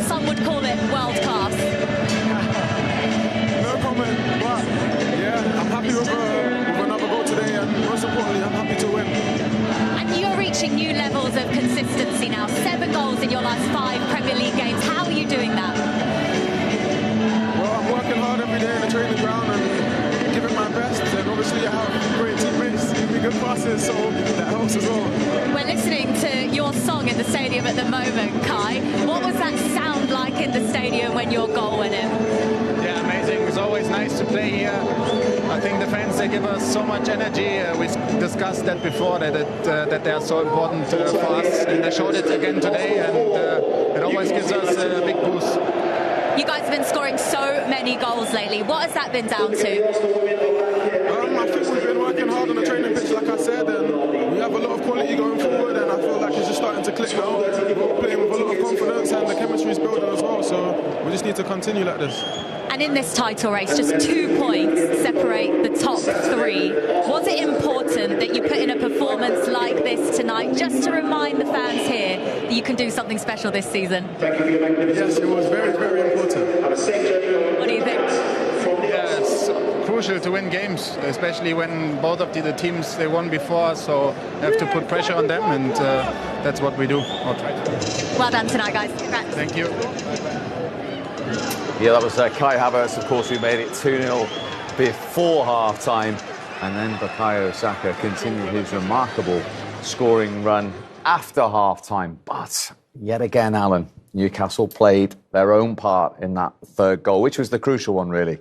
some would call it world class. No comment, but yeah, I'm happy with another goal today, and most importantly, I'm happy to win. And you're reaching new levels of consistency now. 7 goals in your last 5 Premier League games. How are you doing that? Well, I'm working hard every day in the training ground and giving my best, and obviously I have great teammates give me good passes, so that helps as well. We're listening to your song in the stadium at the moment, Kai. What was that sound like in the stadium when your goal went in? Yeah, amazing. It's always nice to play here. I think the fans, they give us so much energy. We discussed that before, that they are so important for us, and they showed it again today, and it always gives us a big boost. You guys have been scoring so many goals lately. What has that been down to? I think we've been working hard on the training pitch, like I said, and we have a lot of quality going forward, and I feel like it's just starting to click now. We're playing with a lot of confidence, and the chemistry is building as well, so we just need to continue like this. And in this title race, just 2 points separate the top 3. Was it important that you put in a performance like this tonight, just to remind the fans here that you can do something special this season? Yes, it was very, very important. What do you think? Yeah, it's crucial to win games, especially when both of the teams, they won before, so you have to put pressure on them, and that's what we do. Well done tonight, guys. Congrats. Thank you. Yeah, that was Kai Havertz, of course, who made it 2-0 before half-time. And then Bukayo Saka continued his remarkable scoring run after half-time. But yet again, Alan, Newcastle played their own part in that third goal, which was the crucial one, really.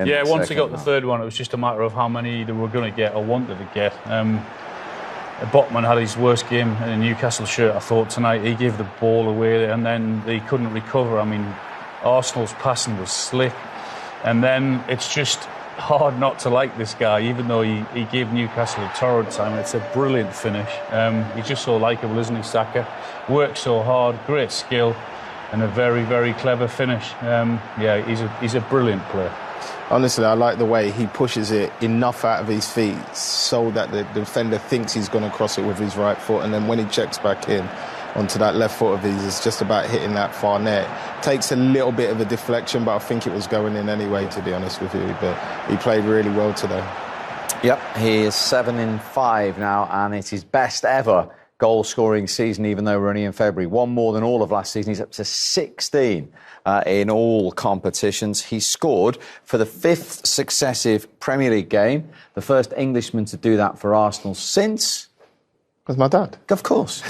Yeah, once they got the third one, it was just a matter of how many they were going to get or wanted to get. Botman had his worst game in a Newcastle shirt, I thought, tonight. He gave the ball away and then they couldn't recover. I mean, Arsenal's passing was slick, and then it's just hard not to like this guy, even though he gave Newcastle a torrid time. It's a brilliant finish. He's just so likeable, isn't he, Saka? Works so hard, great skill, and a very, very clever finish. Yeah, he's a brilliant player. Honestly, I like the way he pushes it enough out of his feet so that the defender thinks he's going to cross it with his right foot, and then when he checks back in onto that left foot of his, it's just about hitting that far net. Takes a little bit of a deflection, but I think it was going in anyway, to be honest with you. But he played really well today. Yep, he is 7 in 5 now, and it's his best ever goal-scoring season, even though we're only in February. 1 more than all of last season. He's up to 16 in all competitions. He scored for the 5th successive Premier League game, the first Englishman to do that for Arsenal since... Was my dad? Of course.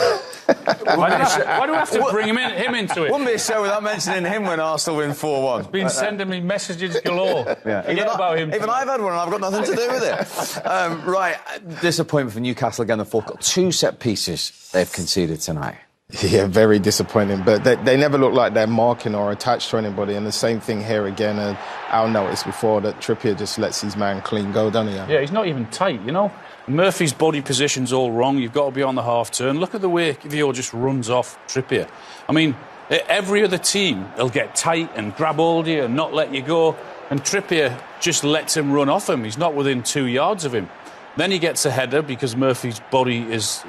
Why do we have to bring him into it? Wouldn't be a show without mentioning him when Arsenal win 4-1. Been sending me messages galore. Yeah. About him. Even I've had one and I've got nothing to do with it. Right, disappointment for Newcastle again. The fourth goal. 2 set pieces they've conceded tonight. Yeah, very disappointing. But they never look like they're marking or attached to anybody. And the same thing here again. And Al noticed before that Trippier just lets his man clean go, doesn't he? Yeah, he's not even tight, you know. Murphy's body position's all wrong. You've got to be on the half turn. Look at the way Vio just runs off Trippier. I mean, every other team, they'll get tight and grab hold of you and not let you go. And Trippier just lets him run off him. He's not within 2 yards of him. Then he gets a header because Murphy's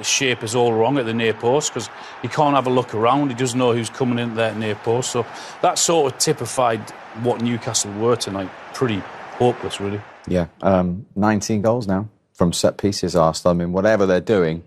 shape is all wrong at the near post because he can't have a look around. He doesn't know who's coming into that near post. So that sort of typified what Newcastle were tonight. Pretty hopeless, really. Yeah, 19 goals now from set pieces, Arsenal. I mean, whatever they're doing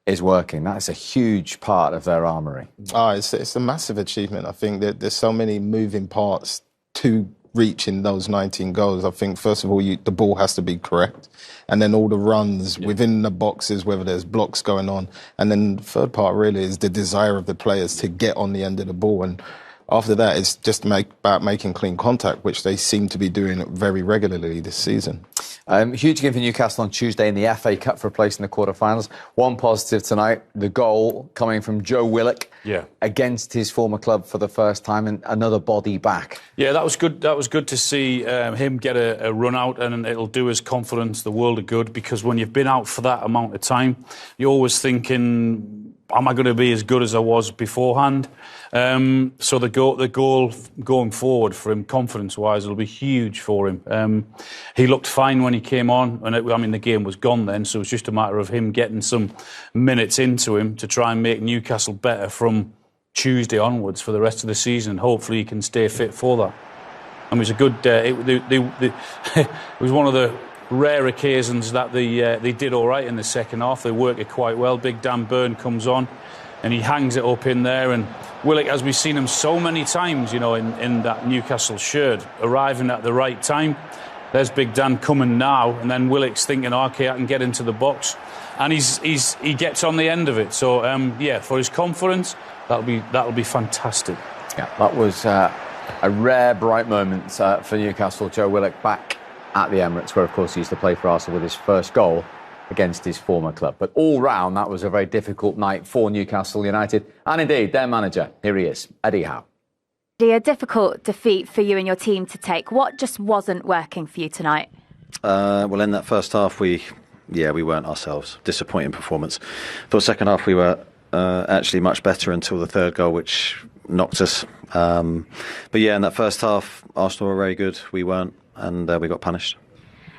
is working. That's a huge part of their armoury. It's a massive achievement. I think that there's so many moving parts to reaching those 19 goals. I think, first of all, the ball has to be correct. And then all the runs within the boxes, whether there's blocks going on. And then the third part really is the desire of the players to get on the end of the ball. And after that, it's just about making clean contact, which they seem to be doing very regularly this season. Huge game for Newcastle on Tuesday in the FA Cup for a place in the quarter-finals. One positive tonight, the goal coming from Joe Willock against his former club for the first time, and another body back. Yeah, that was good. That was good to see him get a run out, and it'll do his confidence the world of good, because when you've been out for that amount of time, you're always thinking, am I going to be as good as I was beforehand? So the goal going forward for him, confidence-wise, will be huge for him. He looked fine when he came on, and the game was gone then, so it was just a matter of him getting some minutes into him to try and make Newcastle better from Tuesday onwards for the rest of the season. Hopefully he can stay fit for that. And it was a good... it was one of the rare occasions that they did all right in the second half. They worked it quite well. Big Dan Burn comes on and he hangs it up in there. And Willock, as we've seen him so many times, in that Newcastle shirt, arriving at the right time. There's Big Dan coming now, and then Willock's thinking, okay, I can get into the box. And he gets on the end of it. So, for his confidence, that'll be fantastic. Yeah, that was a rare, bright moment for Newcastle. Joe Willock back at the Emirates, where, of course, he used to play for Arsenal with his first goal against his former club. But all round, that was a very difficult night for Newcastle United, and indeed their manager. Here he is, Eddie Howe. A difficult defeat for you and your team to take. What just wasn't working for you tonight? Well, in that first half, we weren't ourselves. Disappointing performance. For the second half, we were actually much better until the third goal, which knocked us. But in that first half, Arsenal were very good. We weren't, and we got punished.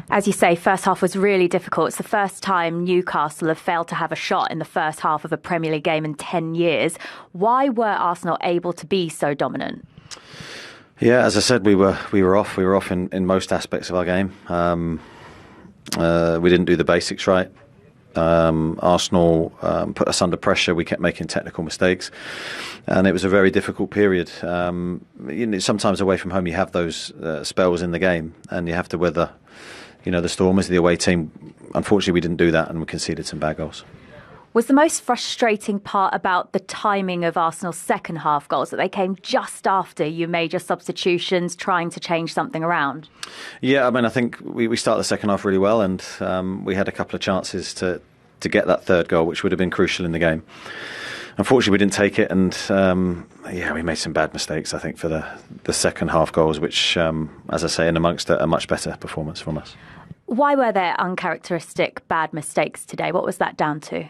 As you say, first half was really difficult. It's the first time Newcastle have failed to have a shot in the first half of a Premier League game in 10 years. Why were Arsenal able to be so dominant? Yeah, as I said, we were off. We were off in most aspects of our game. We didn't do the basics right. Arsenal put us under pressure. We kept making technical mistakes, and it was a very difficult period. Sometimes away from home, you have those spells in the game, and you have to weather, the storm. As the away team, unfortunately, we didn't do that, and we conceded some bad goals. Was the most frustrating part about the timing of Arsenal's second half goals, that they came just after you made your substitutions, trying to change something around? Yeah, I think we started the second half really well, and we had a couple of chances to get that third goal, which would have been crucial in the game. Unfortunately, we didn't take it, and we made some bad mistakes, I think, for the second half goals, which, as I say, in amongst a much better performance from us. Why were there uncharacteristic bad mistakes today? What was that down to?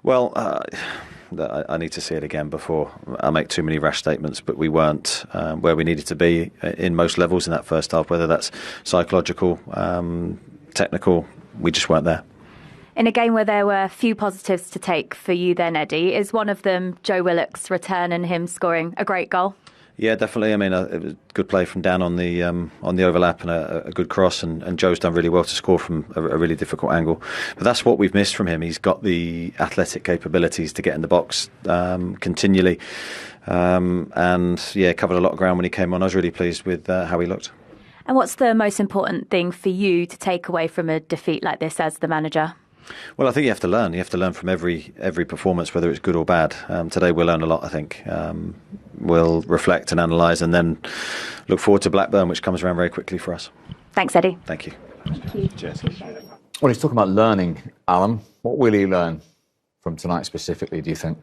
Well, I need to see it again before I make too many rash statements, but we weren't where we needed to be in most levels in that first half, whether that's psychological, technical, we just weren't there. In a game where there were few positives to take for you then, Eddie, is one of them Joe Willock's return and him scoring a great goal? Yeah, definitely. It was good play from Dan on the overlap and a good cross, and Joe's done really well to score from a really difficult angle. But that's what we've missed from him. He's got the athletic capabilities to get in the box continually, and covered a lot of ground when he came on. I was really pleased with how he looked. And what's the most important thing for you to take away from a defeat like this as the manager? Well, I think you have to learn. You have to learn from every performance, whether it's good or bad. Today we'll learn a lot, I think. We'll reflect and analyse, and then look forward to Blackburn, which comes around very quickly for us. Thanks, Eddie. Thank you. Thank you. Cheers. Well, he's talking about learning, Alan. What will he learn from tonight specifically, do you think?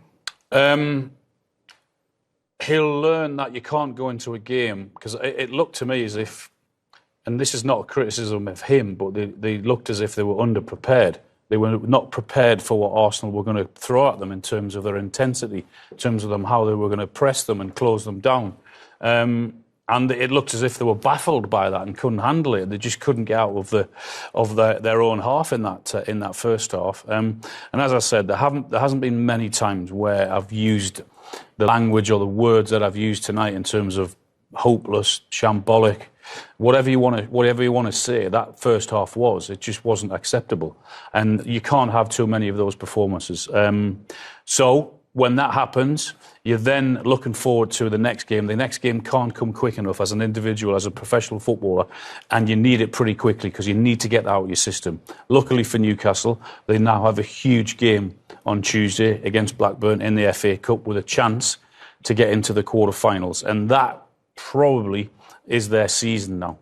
He'll learn that you can't go into a game, because it looked to me as if, and this is not a criticism of him, but they looked as if they were underprepared. They were not prepared for what Arsenal were going to throw at them in terms of their intensity, in terms of how they were going to press them and close them down. And it looked as if they were baffled by that and couldn't handle it. They just couldn't get out of their own half in that first half. And as I said, there hasn't been many times where I've used the language or the words that I've used tonight in terms of hopeless, shambolic, whatever you want to say. That first half it just wasn't acceptable, and you can't have too many of those performances. So when that happens, you're then looking forward to the next game. The next game can't come quick enough as an individual, as a professional footballer, and you need it pretty quickly because you need to get that out of your system. Luckily for Newcastle, they now have a huge game on Tuesday against Blackburn in the FA Cup with a chance to get into the quarter-finals, and that probably is their season now.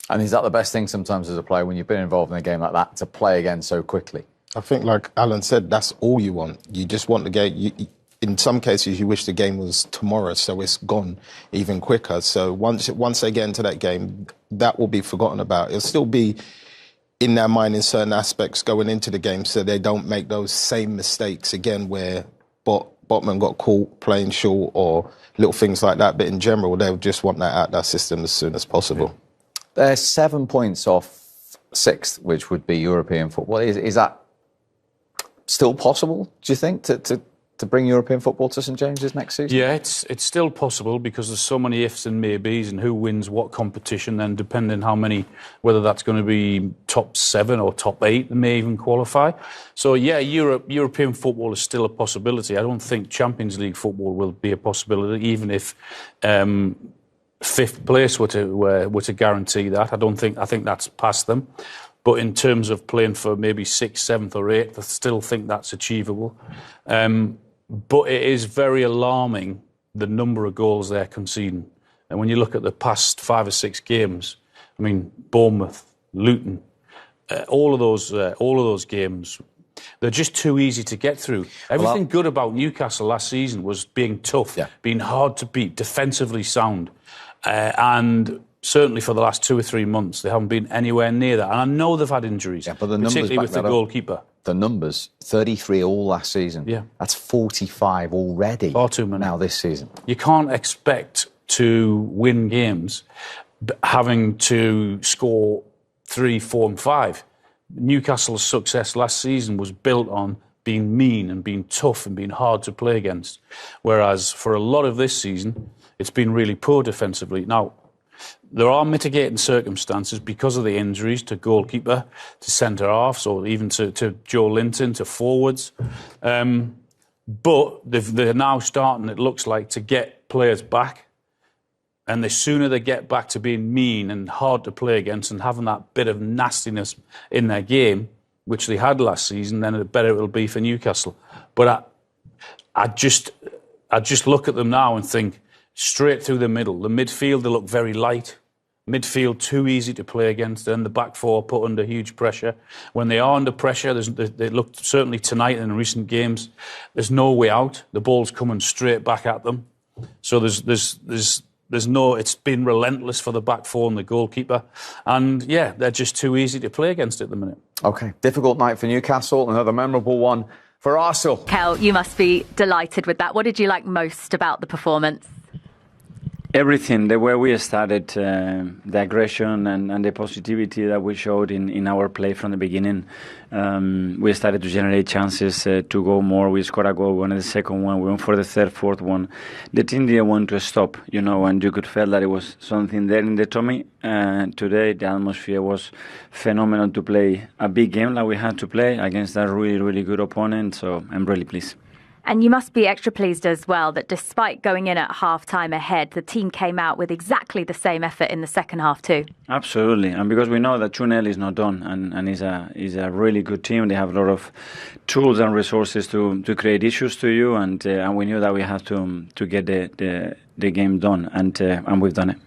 And is that the best thing sometimes as a player when you've been involved in a game like that, to play again so quickly? I think, like Alan said, that's all you want. You just want the game. In some cases, you wish the game was tomorrow, so it's gone even quicker. So once they get into that game, that will be forgotten about. It'll still be in their mind in certain aspects going into the game, so they don't make those same mistakes again where Botman got caught playing short or little things like that. But in general, they'll just want that out of their system as soon as possible. They're 7 points off sixth, which would be European football. Is that still possible, do you think, to to bring European football to St James's next season? Yeah, it's still possible because there's so many ifs and maybes and who wins what competition, then depending how many, whether that's going to be top 7 or top 8, they may even qualify. So yeah, European football is still a possibility. I don't think Champions League football will be a possibility, even if 5th place were to guarantee that. I think that's past them. But in terms of playing for maybe 6th, 7th or 8th, I still think that's achievable. But it is very alarming, the number of goals they're conceding. And when you look at the past 5 or 6 games, I mean, Bournemouth, Luton, all of those games, they're just too easy to get through. Everything good about Newcastle last season was being tough, being hard to beat, defensively sound. And certainly for the last 2 or 3 months, they haven't been anywhere near that. And I know they've had injuries, but the numbers particularly with the goalkeeper. The numbers, 33 all last season. Yeah. That's 45 already. Far too many. Now this season. You can't expect to win games having to score 3, 4 and 5. Newcastle's success last season was built on being mean and being tough and being hard to play against. Whereas for a lot of this season, it's been really poor defensively. Now, there are mitigating circumstances because of the injuries to goalkeeper, to centre-halves, or even to Joe Linton, to forwards. But they're now starting, it looks like, to get players back. And the sooner they get back to being mean and hard to play against and having that bit of nastiness in their game, which they had last season, then the better it will be for Newcastle. But I just look at them now and think, straight through the middle. The midfield, they look very light. Midfield, too easy to play against. And the back four put under huge pressure. When they are under pressure, they look, certainly tonight in recent games, there's no way out. The ball's coming straight back at them. So there's no, it's been relentless for the back four and the goalkeeper. And yeah, they're just too easy to play against at the minute. OK, difficult night for Newcastle, another memorable one for Arsenal. Kel, you must be delighted with that. What did you like most about the performance? Everything, the way we started, the aggression and the positivity that we showed in our play from the beginning. We started to generate chances to go more. We scored a goal, we won the second one, we went for the third, fourth one. The team didn't want to stop, and you could feel that it was something there in the tummy. Today, the atmosphere was phenomenal to play a big game like we had to play against a really, really good opponent. So I'm really pleased. And you must be extra pleased as well that despite going in at half-time ahead, the team came out with exactly the same effort in the second half too. Absolutely. And because we know that 2-0 is not done and is a really good team. They have a lot of tools and resources to create issues to you. And we knew that we had to get the game done. And we've done it.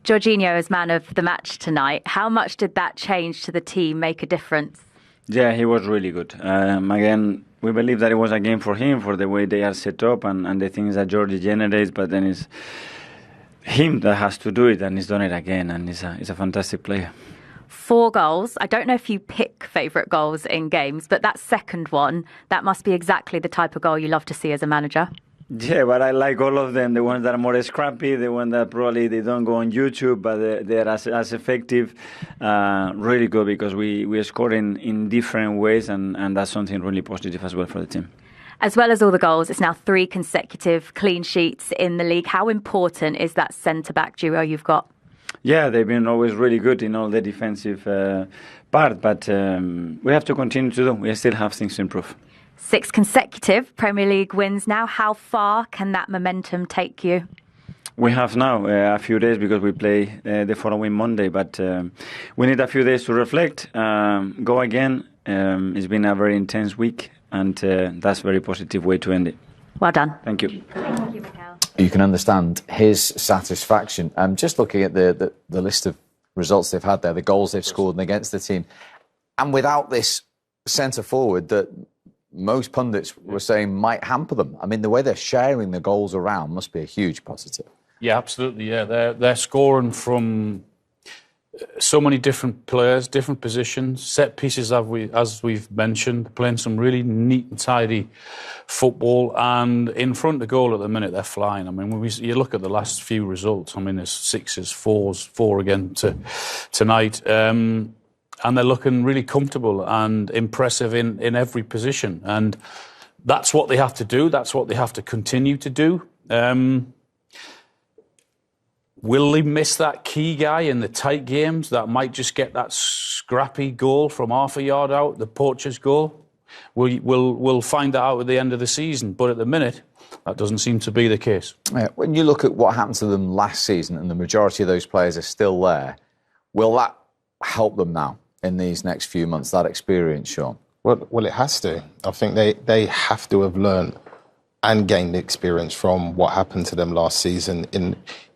Jorginho as man of the match tonight. How much did that change to the team make a difference? Yeah, he was really good. Again, we believe that it was a game for him, for the way they are set up and the things that Jordi generates, but then it's him that has to do it, and he's done it again, and he's a fantastic player. 4 goals. I don't know if you pick favourite goals in games, but that second one, that must be exactly the type of goal you love to see as a manager. Yeah, but I like all of them. The ones that are more scrappy, the ones that probably they don't go on YouTube, but they're as effective. Really good because we are scoring in different ways, and that's something really positive as well for the team. As well as all the goals, it's now 3 consecutive clean sheets in the league. How important is that centre-back duo you've got? Yeah, they've been always really good in all the defensive part, but we have to continue to do. We still have things to improve. 6 consecutive Premier League wins now. How far can that momentum take you? We have now a few days because we play the following Monday, but we need a few days to reflect, go again. It's been a very intense week, and that's a very positive way to end it. Well done. Thank you. Thank you, Mikel. You can understand his satisfaction. Just looking at the list of results they've had there, the goals they've scored and against the team, and without this centre forward that most pundits were saying might hamper them. I mean, the way they're sharing the goals around must be a huge positive. Yeah, absolutely. Yeah, they're scoring from so many different players, different positions, set pieces as we've mentioned, playing some really neat and tidy football. And in front of goal at the minute, they're flying. I mean, when you look at the last few results, I mean, there's 6s, 4s, 4 again tonight. And they're looking really comfortable and impressive in every position. And That's what they have to do. That's what they have to continue to do. Will they miss that key guy in the tight games that might just get that scrappy goal from half a yard out, the poacher's goal? We'll find that out at the end of the season. But at the minute, that doesn't seem to be the case. Yeah, when you look at what happened to them last season and the majority of those players are still there, will that help them now in these next few months, that experience, Sean? Well, it has to. I think they have to have learned and gained experience from what happened to them last season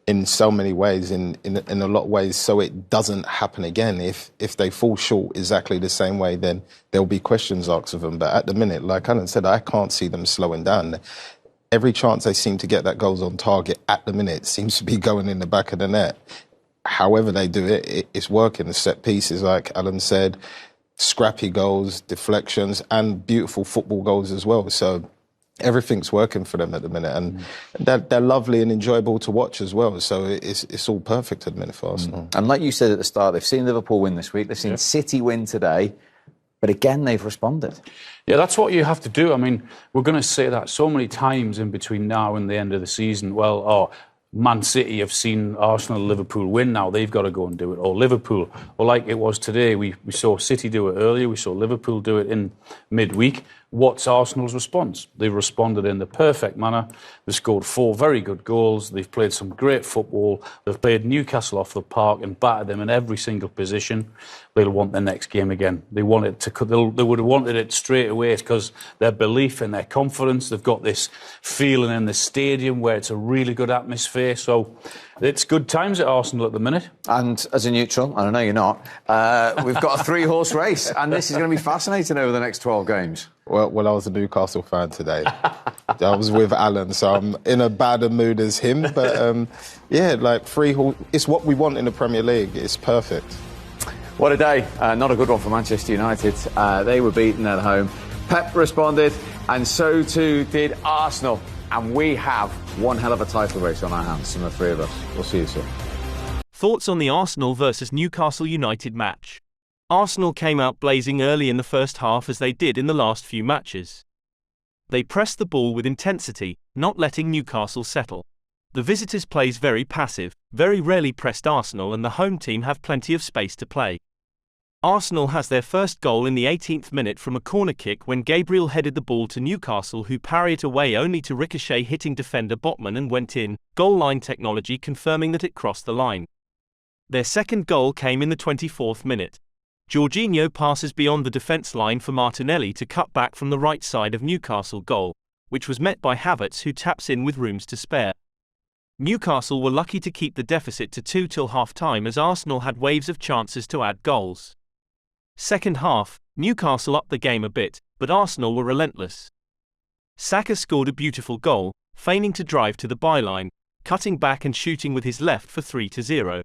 in so many ways, in a lot of ways, so it doesn't happen again. If they fall short exactly the same way, then there'll be questions asked of them. But at the minute, like Alan said, I can't see them slowing down. Every chance they seem to get that goals on target at the minute seems to be going in the back of the net. However they do it, it's working. The set pieces, like Alan said, scrappy goals, deflections, and beautiful football goals as well. So everything's working for them at the minute, and they're lovely and enjoyable to watch as well. So it's all perfect at the minute for Arsenal. And like you said at the start, they've seen Liverpool win this week, they've seen City win today, but again, they've responded. Yeah, that's what you have to do. I mean, we're going to say that so many times in between now and the end of the season. Well, Man City have seen Arsenal, Liverpool win now. They've got to go and do it. Or Liverpool. Or like it was today, we saw City do it earlier. We saw Liverpool do it in midweek. What's Arsenal's response? They've responded in the perfect manner. They've scored 4 very good goals. They've played some great football. They've played Newcastle off the park and battered them in every single position. They'll want their next game again. They would have wanted it straight away because their belief and their confidence. They've got this feeling in the stadium where it's a really good atmosphere. So it's good times at Arsenal at the minute. And as a neutral, and I know you're not, we've got a 3-horse race, and this is going to be fascinating over the next 12 games. Well, I was a Newcastle fan today. I was with Alan, so I'm in a badder mood as him. But yeah, like 3 horse, it's what we want in the Premier League. It's perfect. What a day. Not a good one for Manchester United. They were beaten at home. Pep responded, and so too did Arsenal. And we have one hell of a title race on our hands from the 3 of us. We'll see you soon. Thoughts on the Arsenal versus Newcastle United match? Arsenal came out blazing early in the first half as they did in the last few matches. They pressed the ball with intensity, not letting Newcastle settle. The visitors' plays very passive, very rarely pressed Arsenal, and the home team have plenty of space to play. Arsenal has their first goal in the 18th minute from a corner kick when Gabriel headed the ball to Newcastle, who parried it away only to ricochet, hitting defender Botman and went in, goal line technology confirming that it crossed the line. Their second goal came in the 24th minute. Jorginho passes beyond the defence line for Martinelli to cut back from the right side of Newcastle goal, which was met by Havertz, who taps in with rooms to spare. Newcastle were lucky to keep the deficit to 2 till half-time, as Arsenal had waves of chances to add goals. Second half, Newcastle upped the game a bit, but Arsenal were relentless. Saka scored a beautiful goal, feigning to drive to the byline, cutting back and shooting with his left for 3-0.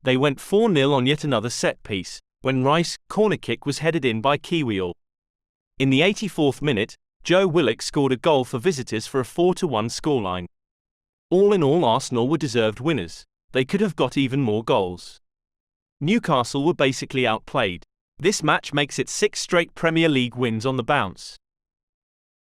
They went 4-0 on yet another set piece, when Rice's corner kick was headed in by Kiwior. In the 84th minute, Joe Willock scored a goal for visitors for a 4-1 scoreline. All in all, Arsenal were deserved winners. They could have got even more goals. Newcastle were basically outplayed. This match makes it 6 straight Premier League wins on the bounce.